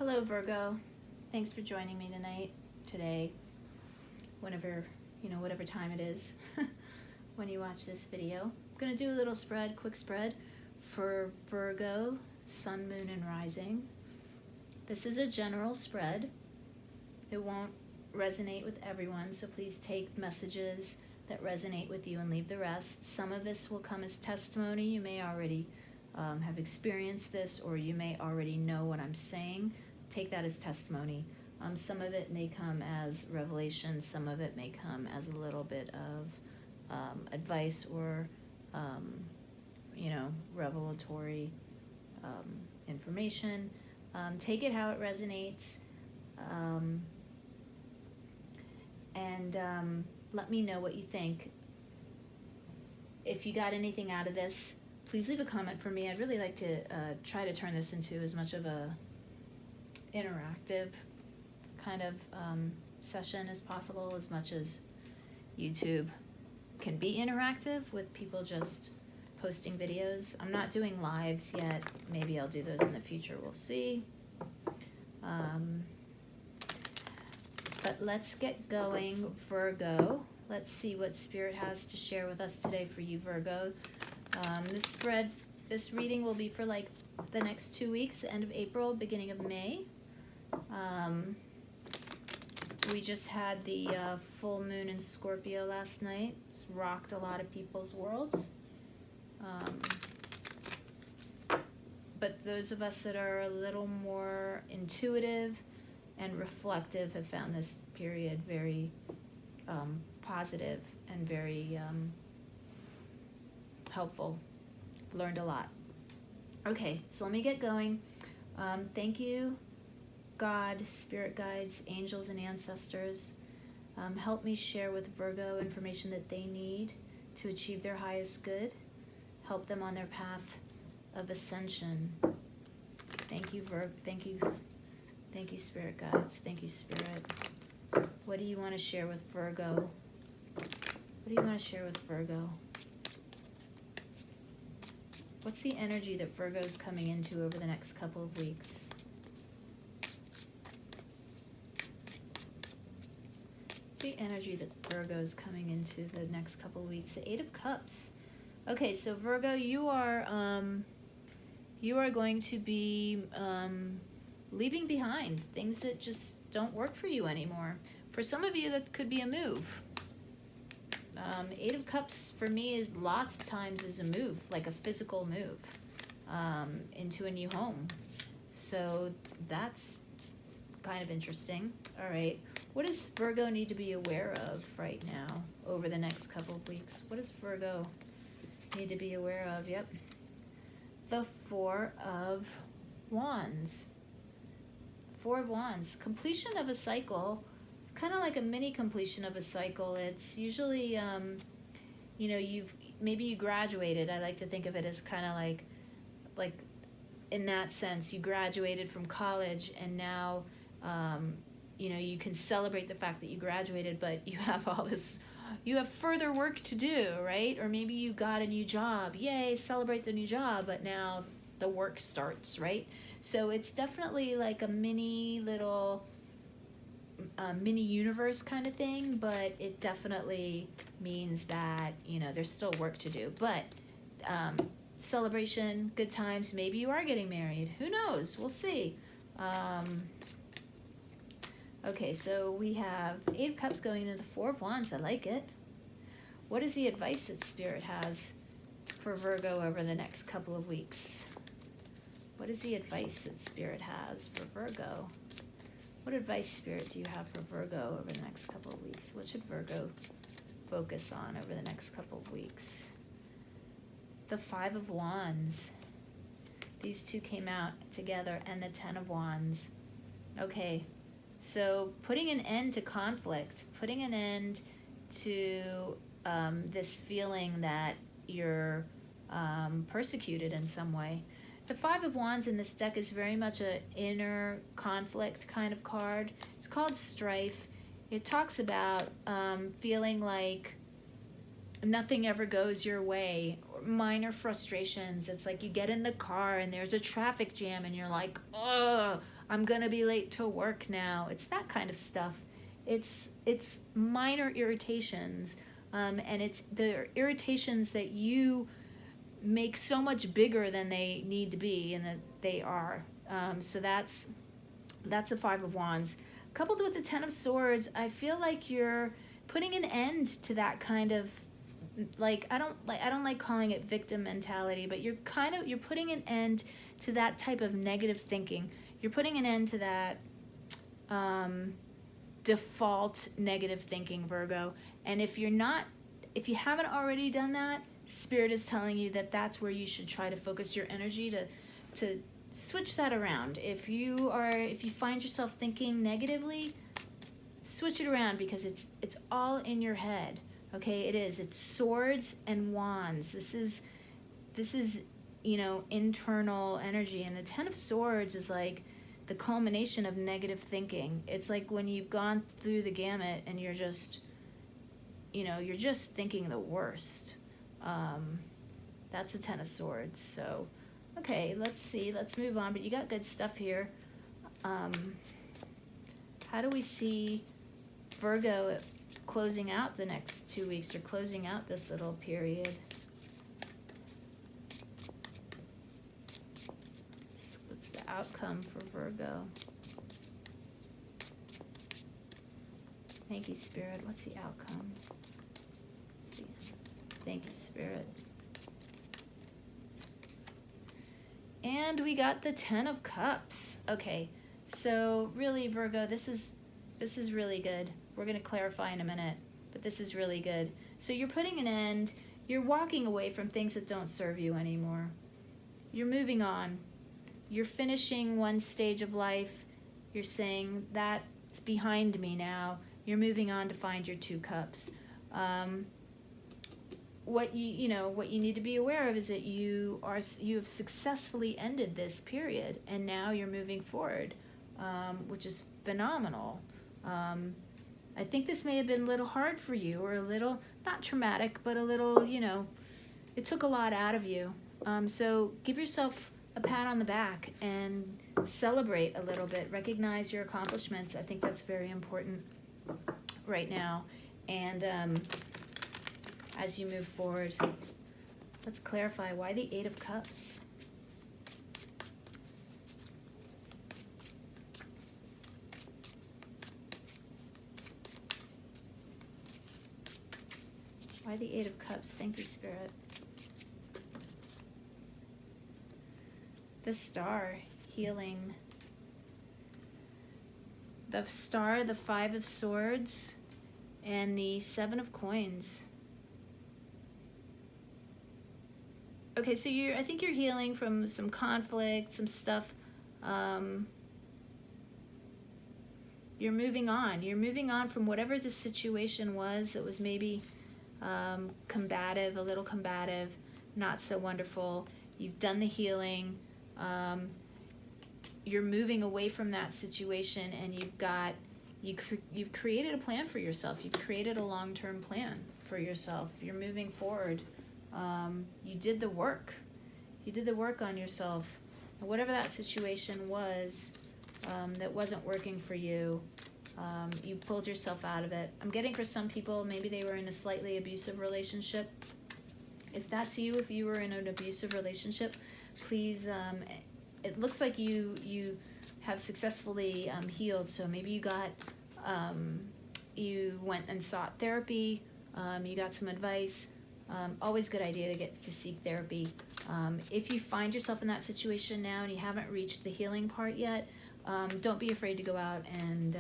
Hello, Virgo. Thanks for joining me today, whenever, whatever time it is when you watch this video. I'm going to do a little quick spread for Virgo, Sun, Moon, and Rising. This is a general spread. It won't resonate with everyone, so please take messages that resonate with you and leave the rest. Some of this will come as testimony. You may already have experienced this, or you may already know what I'm saying. Take that as testimony. Some of it may come as revelation. Some of it may come as a little bit of advice or, revelatory information. Take it how it resonates. And let me know what you think. If you got anything out of this, please leave a comment for me. I'd really like to try to turn this into as much of a interactive kind of session as possible, as much as YouTube can be interactive with people just posting videos. I'm not doing lives yet. Maybe I'll do those in the future. We'll see. But let's get going, Virgo. Let's see what Spirit has to share with us today for you, Virgo. This reading will be for like the next 2 weeks, the end of April, beginning of May. We just had the full moon in Scorpio last night. It's rocked a lot of people's worlds. But those of us that are a little more intuitive and reflective have found this period very positive and very helpful. Learned a lot. Okay, so let me get going. Thank you, God, spirit guides, angels, and ancestors. Help me share with Virgo information that they need to achieve their highest good. Help them on their path of ascension. Thank you, Thank you, spirit guides. Thank you, Spirit. What do you want to share with Virgo? What do you want to share with Virgo? What's the energy that Virgo's coming into over the next couple of weeks? What's the energy that Virgo's coming into the next couple of weeks? The Eight of Cups. Okay, so Virgo, you are going to be leaving behind things that just don't work for you anymore. For some of you, that could be a move. Eight of Cups for me is lots of times is a move, like a physical move into a new home. So that's kind of interesting. All right. What does Virgo need to be aware of right now over the next couple of weeks? What does Virgo need to be aware of? Yep. The Four of Wands. Four of Wands. Completion of a cycle. Kind of like a mini completion of a cycle. It's usually, maybe you graduated. I like to think of it as kind of like in that sense, you graduated from college, and now, you can celebrate the fact that you graduated, but you have you have further work to do, right? Or maybe you got a new job. Yay, celebrate the new job, but now the work starts, right? So it's definitely like a mini little mini universe kind of thing, but it definitely means that there's still work to do. But celebration, good times. Maybe you are getting married. Who knows? We'll see. Okay, so we have Eight of Cups going into the Four of Wands. I like it. What is the advice that Spirit has for Virgo over the next couple of weeks? What is the advice that Spirit has for Virgo? What advice, Spirit, do you have for Virgo over the next couple of weeks? What should Virgo focus on over the next couple of weeks? The Five of Wands. These two came out together, and the Ten of Wands. Okay, so putting an end to conflict, putting an end to this feeling that you're persecuted in some way. The Five of Wands in this deck is very much an inner conflict kind of card. It's called strife. It talks about feeling like nothing ever goes your way, or minor frustrations. It's like you get in the car and there's a traffic jam and you're like, oh, I'm gonna be late to work now. It's that kind of stuff. It's minor irritations, and it's the irritations that you make so much bigger than they need to be and that they are. So that's a Five of Wands. Coupled with the Ten of Swords, I feel like you're putting an end to that kind of, like, I don't like calling it victim mentality, but you're putting an end to that type of negative thinking. You're putting an end to that default negative thinking, Virgo. And if you haven't already done that, Spirit is telling you that that's where you should try to focus your energy to switch that around. If you find yourself thinking negatively, switch it around, because it's all in your head. Okay, it is. It's swords and wands. This is internal energy, and the Ten of Swords is like the culmination of negative thinking. It's like when you've gone through the gamut and you're just thinking the worst. That's a Ten of Swords. So, okay, let's see. Let's move on. But you got good stuff here. How do we see Virgo closing out the next 2 weeks, or closing out this little period? What's the outcome for Virgo? Thank you, Spirit. What's the outcome? Let's see. Thank you, Spirit. And we got the Ten of Cups. Okay, so really, Virgo, this is really good. We're going to clarify in a minute, but this is really good. So you're putting an end. You're walking away from things that don't serve you anymore. You're moving on. You're finishing one stage of life. You're saying, that's behind me now. You're moving on to find your Two Cups. What you need to be aware of is that you have successfully ended this period, and now you're moving forward, which is phenomenal. I think this may have been a little hard for you, or a little, not traumatic, but a little, it took a lot out of you. So give yourself a pat on the back and celebrate a little bit. Recognize your accomplishments. I think that's very important right now. And as you move forward, let's clarify why the Eight of Cups. Why the Eight of Cups? Thank you, Spirit. The Star, healing. The Star, the Five of Swords, and the Seven of Coins. Okay, so I think you're healing from some conflict, some stuff. You're moving on. You're moving on from whatever the situation was that was maybe combative, a little combative, not so wonderful. You've done the healing. You're moving away from that situation, and you've created a plan for yourself. You've created a long-term plan for yourself. You're moving forward. You did the work. You did the work on yourself. Whatever that situation was that wasn't working for you, you pulled yourself out of it. I'm getting for some people, maybe they were in a slightly abusive relationship. If that's you, if you were in an abusive relationship, please, it looks like you have successfully healed. So maybe you went and sought therapy, you got some advice. Always good idea to seek therapy. If you find yourself in that situation now and you haven't reached the healing part yet, don't be afraid to go out and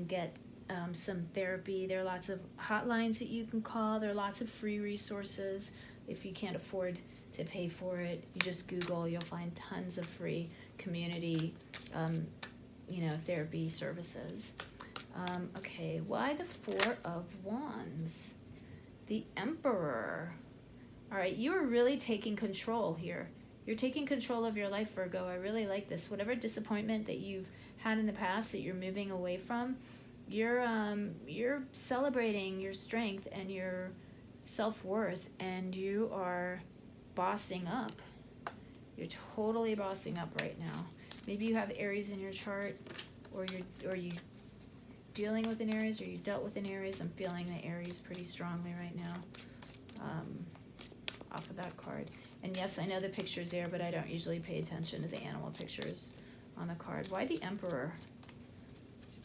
get some therapy. There are lots of hotlines that you can call. There are lots of free resources. If you can't afford to pay for it, you just Google. You'll find tons of free community, therapy services. Okay, why the Four of Wands? The Emperor. All right, you are really taking control here. You're taking control of your life, Virgo. I really like this. Whatever disappointment that you've had in the past that you're moving away from, you're celebrating your strength and your self-worth, and you are bossing up. You're totally bossing up right now. Maybe you have Aries in your chart, or you dealing with an Aries, or you dealt with an Aries. I'm feeling the Aries pretty strongly right now, off of that card. And yes, I know the picture's there, but I don't usually pay attention to the animal pictures on the card. Why the Emperor?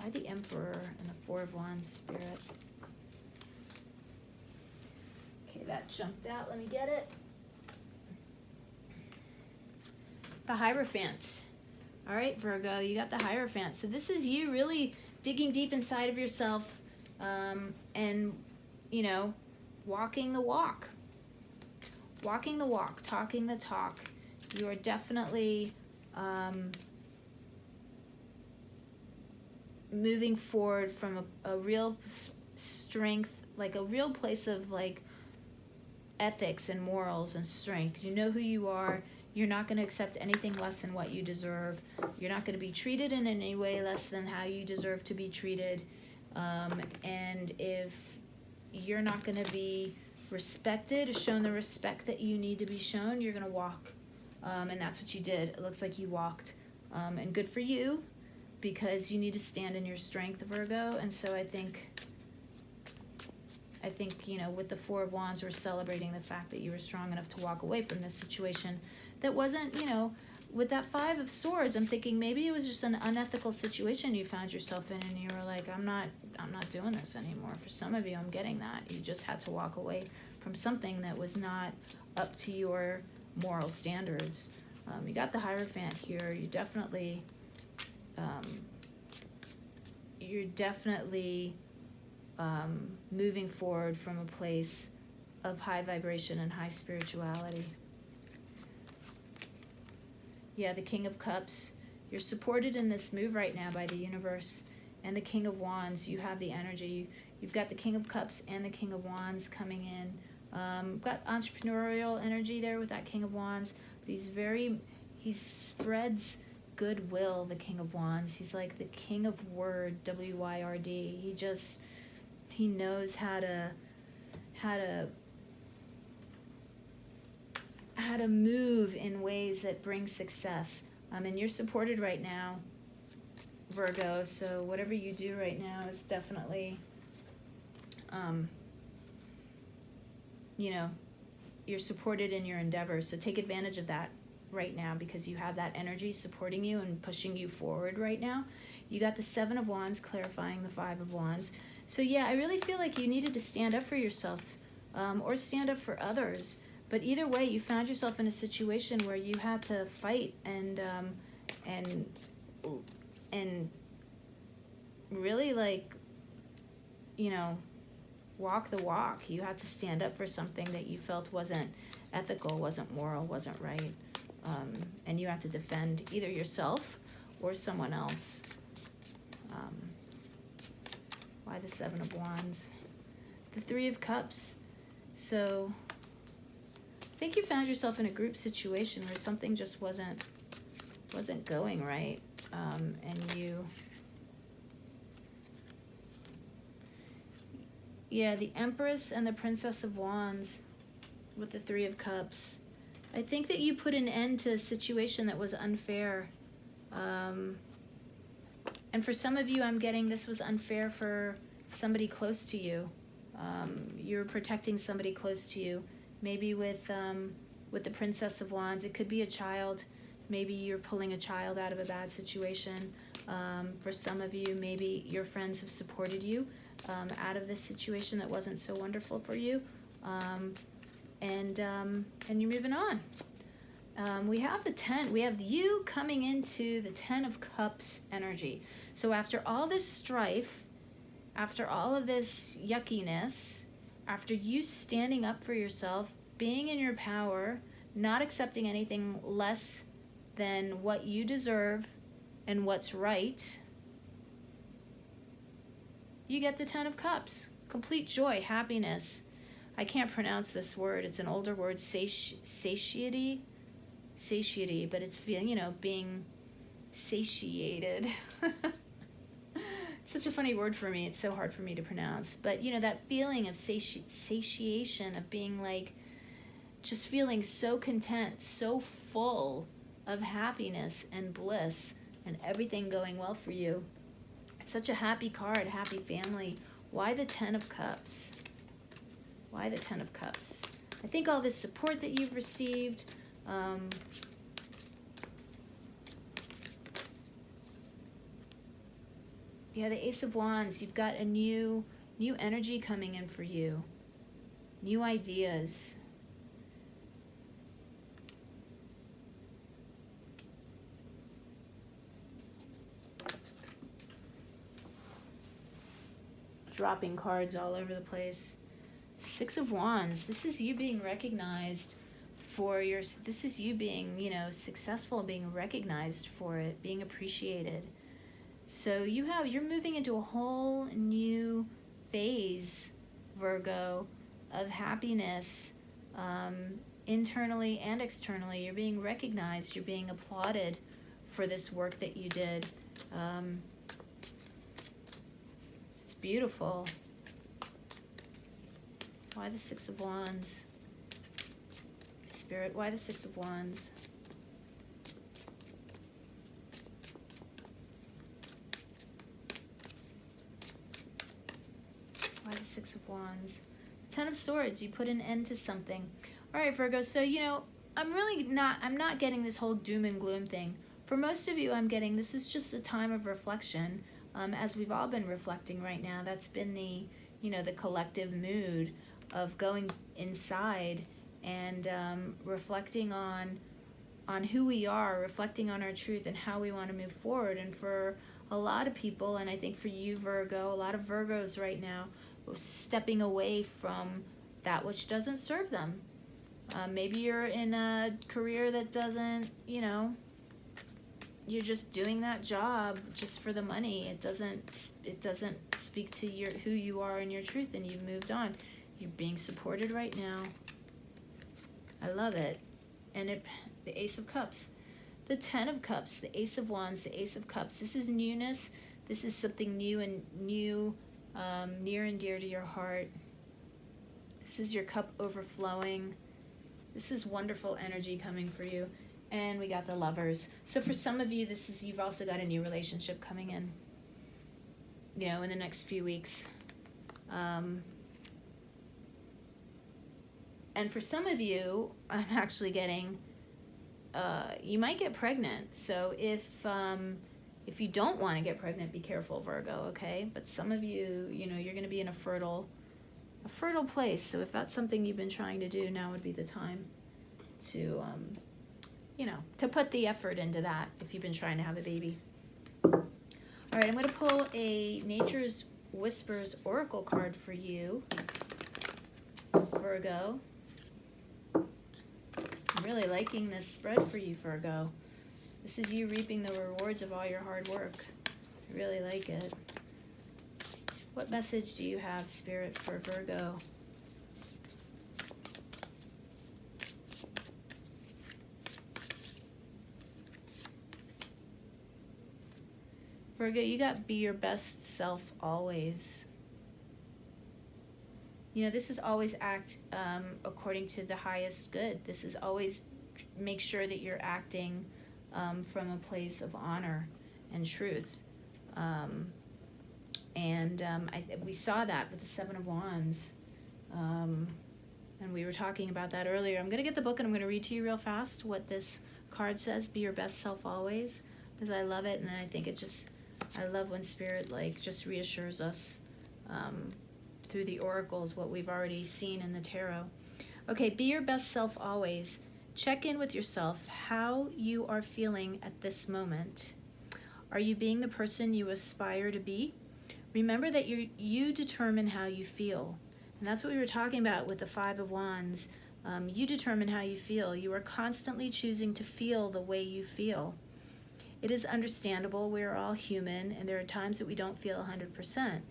Why the Emperor and the Four of Wands, Spirit? Okay, that jumped out. Let me get it. The Hierophant. All right, Virgo, you got the Hierophant. So this is you really digging deep inside of yourself, and, you know, walking the walk. Walking the walk, talking the talk. You are definitely moving forward from a real strength, like a real place of like ethics and morals and strength. You know who you are. You're not going to accept anything less than what you deserve. You're not going to be treated in any way less than how you deserve to be treated. And if you're not going to be respected, shown the respect that you need to be shown, you're going to walk. And that's what you did. It looks like you walked. And good for you, because you need to stand in your strength, Virgo. And so I think, you know, with the Four of Wands, we're celebrating the fact that you were strong enough to walk away from this situation that wasn't, you know, with that Five of Swords, I'm thinking maybe it was just an unethical situation you found yourself in, and you were like, I'm not doing this anymore. For some of you, I'm getting that. You just had to walk away from something that was not up to your moral standards. You got the Hierophant here. You're definitely moving forward from a place of high vibration and high spirituality. Yeah, the King of Cups. You're supported in this move right now by the universe. And the King of Wands, you have the energy. You've got the King of Cups and the King of Wands coming in. Got entrepreneurial energy there with that King of Wands. But he spreads goodwill, the King of Wands. He's like the King of Word, W-Y-R-D. He knows how to move in ways that bring success. And you're supported right now, Virgo, so whatever you do right now is definitely, you know, you're supported in your endeavors, so take advantage of that right now, because you have that energy supporting you and pushing you forward right now. You got the Seven of Wands clarifying the Five of Wands. So yeah, I really feel like you needed to stand up for yourself, or stand up for others. But either way, you found yourself in a situation where you had to fight and really, like, you know, walk the walk. You had to stand up for something that you felt wasn't ethical, wasn't moral, wasn't right. And you had to defend either yourself or someone else. Why the Seven of Wands? The Three of Cups. So I think you found yourself in a group situation where something just wasn't going right. And yeah, the Empress and the Princess of Wands with the Three of Cups. I think that you put an end to a situation that was unfair. And for some of you, I'm getting this was unfair for somebody close to you. You're protecting somebody close to you. Maybe with the Princess of Wands, it could be a child. Maybe you're pulling a child out of a bad situation. For some of you, maybe your friends have supported you out of this situation that wasn't so wonderful for you. And you're moving on. We have the 10. We have you coming into the 10 of Cups energy. So after all this strife, after all of this yuckiness, after you standing up for yourself, being in your power, not accepting anything less than what you deserve and what's right, you get the 10 of Cups. Complete joy, happiness. I can't pronounce this word. It's an older word, satiety, but it's feeling, you know, being satiated. It's such a funny word for me. It's so hard for me to pronounce. But, you know, that feeling of satiation, of being like, just feeling so content, so full, of happiness and bliss and everything going well for you. It's such a happy card, happy family. Why the Ten of Cups? Why the Ten of Cups? I think all this support that you've received, yeah, the Ace of Wands, you've got a new energy coming in for you. New ideas. Dropping cards all over the place. Six of Wands. This is you being recognized for your, this is you being, you know, successful, being recognized for it, being appreciated. So you're moving into a whole new phase, Virgo, of happiness, internally and externally. You're being recognized, you're being applauded for this work that you did. It's beautiful. Why the Six of Wands? Spirit, why the Six of Wands? Why the Six of Wands? Ten of Swords, you put an end to something. All right, Virgo, so, you know, I'm not getting this whole doom and gloom thing. For most of you, I'm getting this is just a time of reflection, as we've all been reflecting right now. That's been the, you know, the collective mood of going inside and reflecting on who we are, reflecting on our truth and how we want to move forward. And for a lot of people, and I think for you, Virgo, a lot of Virgos right now, stepping away from that which doesn't serve them. Maybe you're in a career that doesn't, you know, you're just doing that job just for the money. It doesn't speak to who you are and your truth, and you've moved on. You're being supported right now. I love it. And the Ace of Cups, the Ten of Cups, the Ace of Wands, the Ace of Cups. This is newness. This is something new and near and dear to your heart. This is your cup overflowing. This is wonderful energy coming for you. And we got the Lovers. So for some of you, you've also got a new relationship coming in, you know, in the next few weeks. And for some of you, I'm actually getting, you might get pregnant. So if you don't want to get pregnant, be careful, Virgo, okay? But some of you, you know, you're going to be in a fertile place. So if that's something you've been trying to do, now would be the time to, you know, to put the effort into that if you've been trying to have a baby. All right, I'm going to pull a Nature's Whispers Oracle card for you, Virgo. I'm really liking this spread for you, Virgo. This is you reaping the rewards of all your hard work. I really like it. What message do you have, Spirit, for Virgo? Virgo, you got be your best self always. You know, this is always act according to the highest good. This is always make sure that you're acting from a place of honor and truth. We saw that with the Seven of Wands. And we were talking about that earlier. I'm going to get the book and I'm going to read to you real fast what this card says. Be your best self always. Because I love it, and I think I love when Spirit just reassures us through the oracles what we've already seen in the tarot. Okay, be your best self always. Check in with yourself how you are feeling at this moment. Are you being the person you aspire to be? Remember that you determine how you feel. And that's what we were talking about with the Five of Wands. You determine how you feel. You are constantly choosing to feel the way you feel. It is understandable. We are all human, and there are times that we don't feel 100%.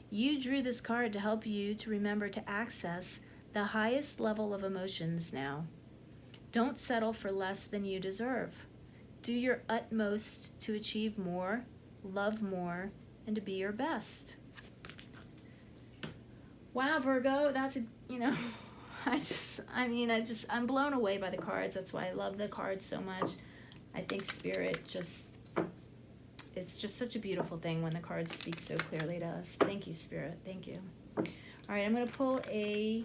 You drew this card to help you to remember to access the highest level of emotions now. Don't settle for less than you deserve. Do your utmost to achieve more, love more, and to be your best. Wow, Virgo, that's, I'm blown away by the cards. That's why I love the cards so much. I think Spirit it's just such a beautiful thing when the cards speak so clearly to us. Thank you, Spirit. Thank you. All right, I'm going to pull a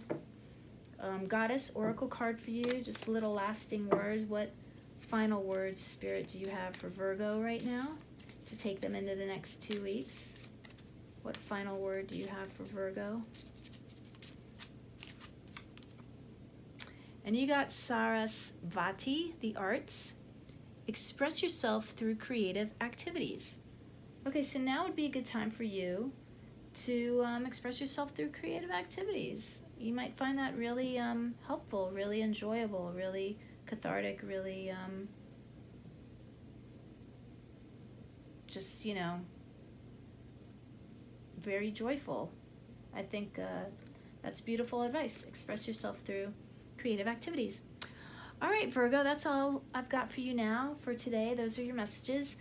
Goddess Oracle card for you. Just little lasting words. What final words, Spirit, do you have for Virgo right now to take them into the next 2 weeks? What final word do you have for Virgo? And you got Sarasvati, the arts. Express yourself through creative activities. Okay, so now would be a good time for you to express yourself through creative activities. You might find that really helpful, really enjoyable, really cathartic, really just, very joyful. I think that's beautiful advice. Express yourself through creative activities. All right, Virgo, that's all I've got for you now for today. Those are your messages.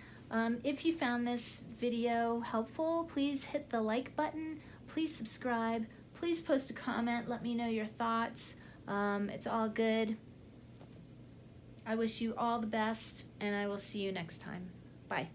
If you found this video helpful, please hit the like button. Please subscribe. Please post a comment. Let me know your thoughts. It's all good. I wish you all the best, and I will see you next time. Bye.